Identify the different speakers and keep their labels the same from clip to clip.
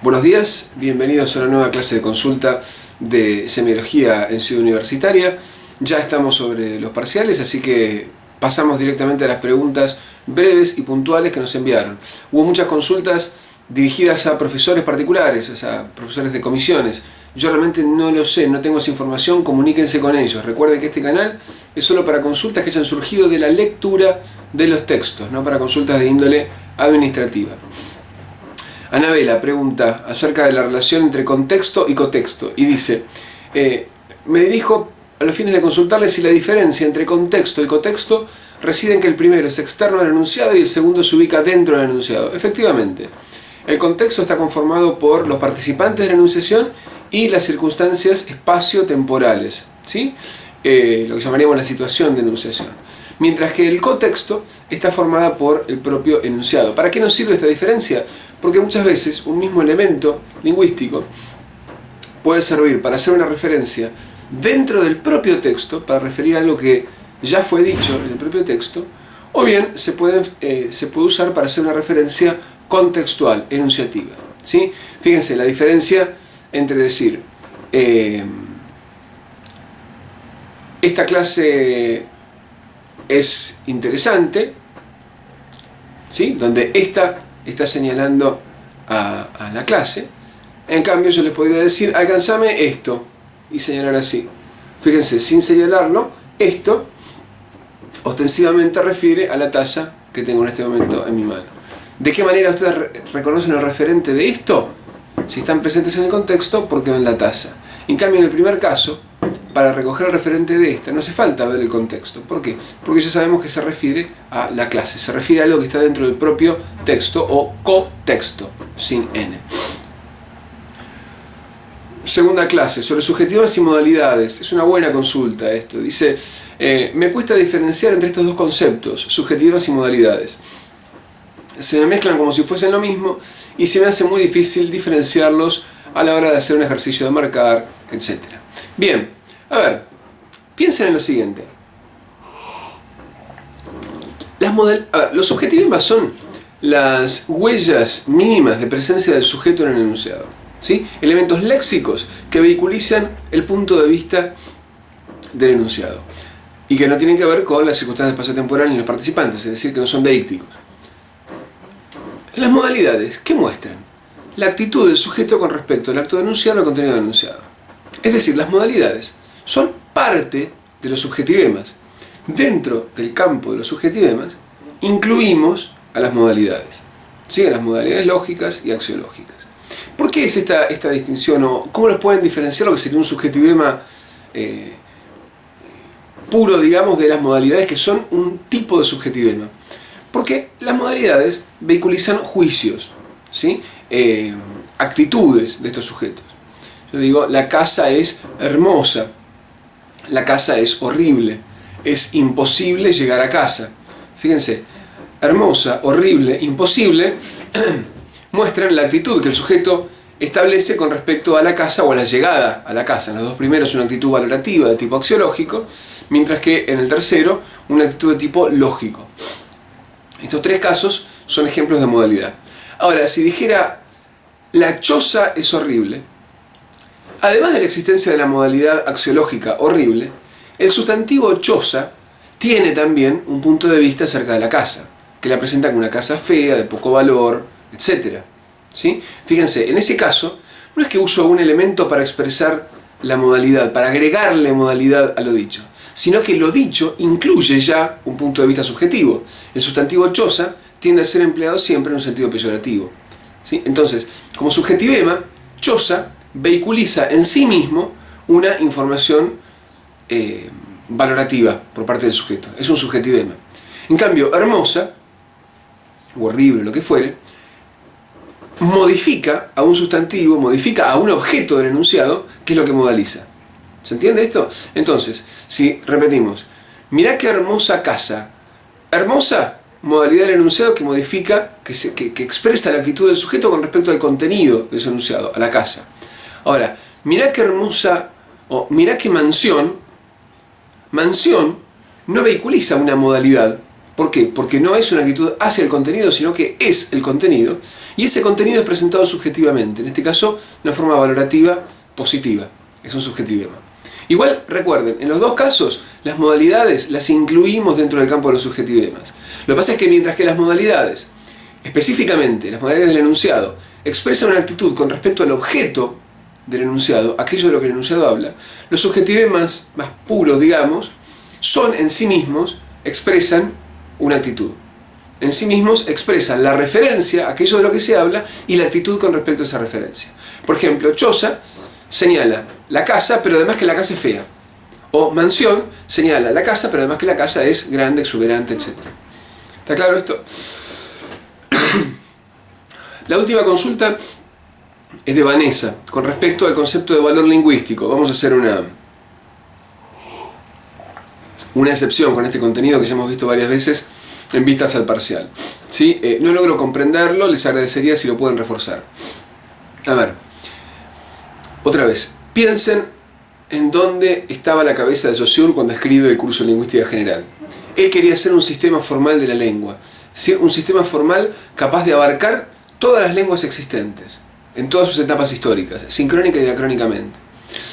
Speaker 1: Buenos días, bienvenidos a una nueva clase de consulta de semiología en Ciudad Universitaria. Ya estamos sobre los parciales, así que pasamos directamente a las preguntas breves y puntuales que nos enviaron. Hubo muchas consultas dirigidas a profesores particulares, o sea, profesores de comisiones. Yo realmente no lo sé, no tengo esa información, comuníquense con ellos. Recuerden que este canal es solo para consultas que hayan surgido de la lectura de los textos, no para consultas de índole administrativa. Anabela pregunta acerca de la relación entre contexto y cotexto y dice, me dirijo a los fines de consultarles si la diferencia entre contexto y cotexto reside en que el primero es externo al enunciado y el segundo se ubica dentro del enunciado. Efectivamente, el contexto está conformado por los participantes de la enunciación y las circunstancias espacio-temporales, ¿sí? Lo que llamaríamos la situación de enunciación. Mientras que el cotexto está formada por el propio enunciado. ¿Para qué nos sirve esta diferencia? Porque muchas veces un mismo elemento lingüístico puede servir para hacer una referencia dentro del propio texto, para referir a algo que ya fue dicho en el propio texto, o bien se puede usar para hacer una referencia contextual, enunciativa, ¿sí? Fíjense la diferencia entre decir esta clase es interesante, ¿sí? Donde esta está señalando a la clase. En cambio yo les podría decir, alcanzame esto, y señalar así. Fíjense, sin señalarlo, esto ostensivamente refiere a la taza que tengo en este momento en mi mano. ¿De qué manera ustedes reconocen el referente de esto? Si están presentes en el contexto, porque ven la taza. En cambio, en el primer caso, para recoger el referente de esta, no hace falta ver el contexto. ¿Por qué? Porque ya sabemos que se refiere a la clase, se refiere a algo que está dentro del propio texto o cotexto, sin N. Segunda clase, sobre subjetivas y modalidades. Es una buena consulta esto. Dice, me cuesta diferenciar entre estos dos conceptos, subjetivas y modalidades. Se me mezclan como si fuesen lo mismo y se me hace muy difícil diferenciarlos a la hora de hacer un ejercicio de marcar, etc. Bien, a ver, piensen en lo siguiente. Los subjetivismos son las huellas mínimas de presencia del sujeto en el enunciado, ¿sí? Elementos léxicos que vehiculizan el punto de vista del enunciado y que no tienen que ver con las circunstancias espaciotemporales ni los participantes, es decir, que no son deícticos. Las modalidades, ¿qué muestran? La actitud del sujeto con respecto al acto de enunciado o al contenido enunciado. Es decir, las modalidades son parte de los subjetivemas. Dentro del campo de los subjetivemas incluimos a las modalidades, ¿sí? A las modalidades lógicas y axiológicas. ¿Por qué es esta distinción? ¿O cómo los pueden diferenciar lo que sería un subjetivema puro, digamos, de las modalidades que son un tipo de subjetivema? Porque las modalidades vehiculizan juicios, ¿sí? Actitudes de estos sujetos. Yo digo, la casa es hermosa, la casa es horrible, es imposible llegar a casa. Fíjense, hermosa, horrible, imposible, muestran la actitud que el sujeto establece con respecto a la casa o a la llegada a la casa. En los dos primeros una actitud valorativa de tipo axiológico, mientras que en el tercero una actitud de tipo lógico. Estos tres casos son ejemplos de modalidad. Ahora, si dijera la choza es horrible, además de la existencia de la modalidad axiológica horrible, el sustantivo choza tiene también un punto de vista acerca de la casa, que la presenta como una casa fea, de poco valor, etc. ¿Sí? Fíjense, en ese caso, no es que uso un elemento para expresar la modalidad, para agregarle modalidad a lo dicho, sino que lo dicho incluye ya un punto de vista subjetivo. El sustantivo choza tiende a ser empleado siempre en un sentido peyorativo, ¿sí? Entonces, como subjetivema, choza vehiculiza en sí mismo una información valorativa por parte del sujeto. Es un subjetivema. En cambio, hermosa, o horrible, lo que fuere, modifica a un sustantivo, modifica a un objeto del enunciado, que es lo que modaliza. ¿Se entiende esto? Entonces, si repetimos, mirá qué hermosa casa. Hermosa, modalidad del enunciado que modifica, que expresa la actitud del sujeto con respecto al contenido de ese enunciado, a la casa. Ahora, mirá qué hermosa, o mirá qué mansión. Mansión no vehiculiza una modalidad, ¿Por qué? Porque no es una actitud hacia el contenido, sino que es el contenido, y ese contenido es presentado subjetivamente, en este caso de una forma valorativa positiva, es un subjetivismo. Igual, recuerden, en los dos casos, las modalidades las incluimos dentro del campo de los subjetivismos. Lo que pasa es que mientras que las modalidades, específicamente las modalidades del enunciado, expresan una actitud con respecto al objeto del enunciado, aquello de lo que el enunciado habla, los subjetivismos más puros, digamos, son en sí mismos, expresan una actitud. En sí mismos expresan la referencia, aquello de lo que se habla, y la actitud con respecto a esa referencia. Por ejemplo, choza señala la casa, pero además que la casa es fea. O mansión señala la casa, pero además que la casa es grande, exuberante, etc. ¿Está claro esto? La última consulta es de Vanessa, con respecto al concepto de valor lingüístico. Vamos a hacer una excepción con este contenido que ya hemos visto varias veces en vistas al parcial. ¿Sí? No logro comprenderlo, les agradecería si lo pueden reforzar. A ver, otra vez, piensen en dónde estaba la cabeza de Saussure cuando escribe el curso de Lingüística General. Él quería hacer un sistema formal de la lengua, es decir, un sistema formal capaz de abarcar todas las lenguas existentes, en todas sus etapas históricas, sincrónica y diacrónicamente.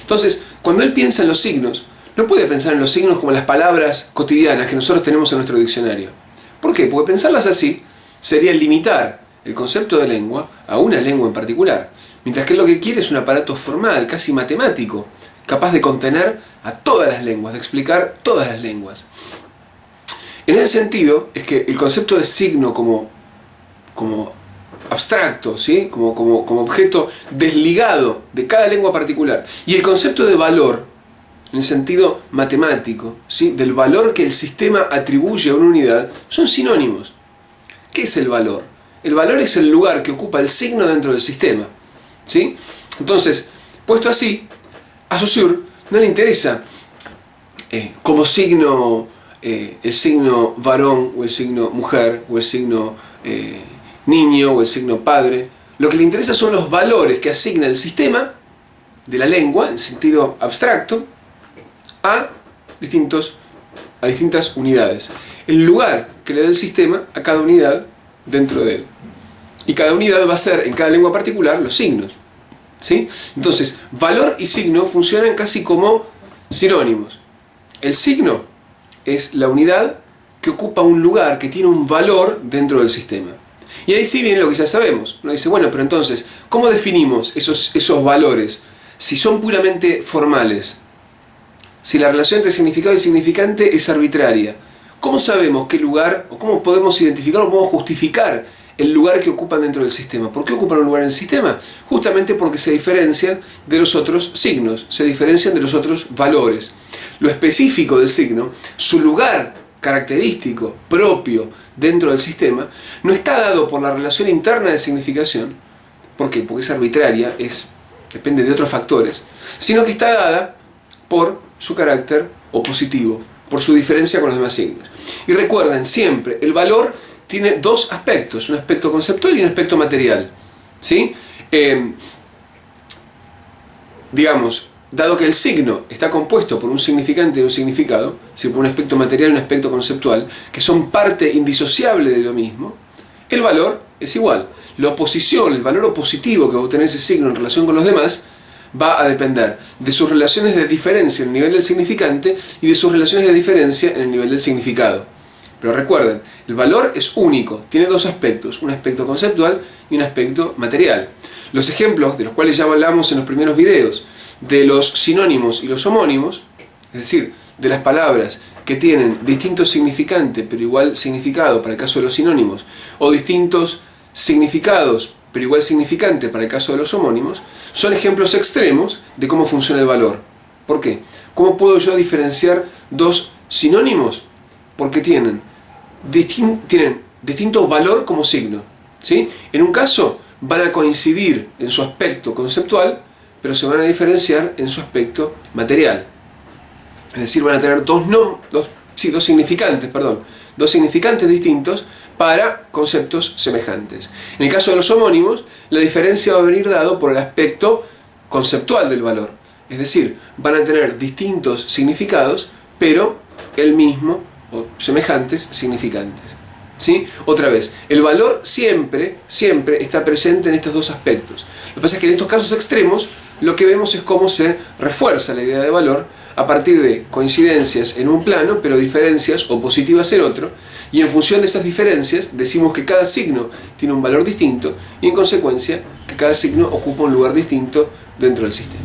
Speaker 1: Entonces, cuando él piensa en los signos, no puede pensar en los signos como las palabras cotidianas que nosotros tenemos en nuestro diccionario. ¿Por qué? Porque pensarlas así sería limitar el concepto de lengua a una lengua en particular, mientras que él lo que quiere es un aparato formal, casi matemático, capaz de contener a todas las lenguas, de explicar todas las lenguas. En ese sentido, es que el concepto de signo como abstracto, ¿sí? como objeto desligado de cada lengua particular, y el concepto de valor, en el sentido matemático, ¿sí? del valor que el sistema atribuye a una unidad, son sinónimos. ¿Qué es el valor? El valor es el lugar que ocupa el signo dentro del sistema. ¿Sí? Entonces, puesto así, a Saussure no le interesa como signo el signo varón o el signo mujer o el signo niño o el signo padre. Lo que le interesa son los valores que asigna el sistema de la lengua, en sentido abstracto, a distintas unidades. El lugar que le da el sistema a cada unidad dentro de él. Y cada unidad va a ser, en cada lengua particular, los signos. ¿Sí? Entonces, valor y signo funcionan casi como sinónimos. El signo es la unidad que ocupa un lugar, que tiene un valor dentro del sistema. Y ahí sí viene lo que ya sabemos. Uno dice, bueno, pero entonces, ¿cómo definimos esos valores? Si son puramente formales, si la relación entre significado y significante es arbitraria, ¿cómo sabemos qué lugar, o cómo podemos identificar o podemos justificar el lugar que ocupan dentro del sistema? ¿Por qué ocupan un lugar en el sistema? Justamente porque se diferencian de los otros signos, se diferencian de los otros valores. Lo específico del signo, su lugar característico, propio dentro del sistema, no está dado por la relación interna de significación. ¿Por qué? Porque es arbitraria, depende de otros factores, sino que está dada por su carácter opositivo, por su diferencia con los demás signos. Y recuerden siempre, el valor tiene dos aspectos, un aspecto conceptual y un aspecto material. ¿Sí? Digamos, dado que el signo está compuesto por un significante y un significado, es decir, por un aspecto material y un aspecto conceptual, que son parte indisociable de lo mismo, el valor es igual. La oposición, el valor opositivo que va a obtener ese signo en relación con los demás, va a depender de sus relaciones de diferencia en el nivel del significante y de sus relaciones de diferencia en el nivel del significado. Pero recuerden, el valor es único, tiene dos aspectos, un aspecto conceptual y un aspecto material. Los ejemplos, de los cuales ya hablamos en los primeros videos, de los sinónimos y los homónimos, es decir, de las palabras que tienen distinto significante pero igual significado para el caso de los sinónimos, o distintos significados pero igual significante para el caso de los homónimos, son ejemplos extremos de cómo funciona el valor. ¿Por qué? ¿Cómo puedo yo diferenciar dos sinónimos? Porque tienen distinto valor como signo. ¿Sí? En un caso van a coincidir en su aspecto conceptual, pero se van a diferenciar en su aspecto material. Es decir, van a tener dos significantes distintos para conceptos semejantes. En el caso de los homónimos, la diferencia va a venir dado por el aspecto conceptual del valor. Es decir, van a tener distintos significados, pero el mismo o semejantes significantes. ¿Sí? Otra vez, el valor siempre está presente en estos dos aspectos. Lo que pasa es que en estos casos extremos lo que vemos es cómo se refuerza la idea de valor a partir de coincidencias en un plano, pero diferencias o positivas en otro, y en función de esas diferencias decimos que cada signo tiene un valor distinto y en consecuencia que cada signo ocupa un lugar distinto dentro del sistema.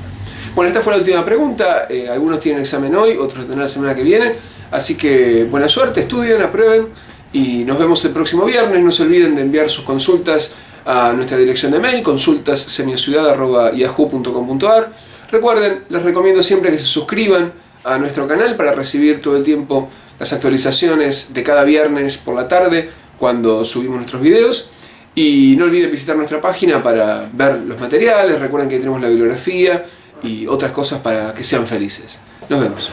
Speaker 1: Bueno, esta fue la última pregunta. Algunos tienen examen hoy, otros tendrán la semana que viene, así que buena suerte, estudien, aprueben y nos vemos el próximo viernes. No se olviden de enviar sus consultas a nuestra dirección de mail, consultas@yahoo.com.ar. Recuerden, les recomiendo siempre que se suscriban a nuestro canal para recibir todo el tiempo las actualizaciones de cada viernes por la tarde cuando subimos nuestros videos. Y no olviden visitar nuestra página para ver los materiales. Recuerden que tenemos la bibliografía y otras cosas para que sean felices. Nos vemos.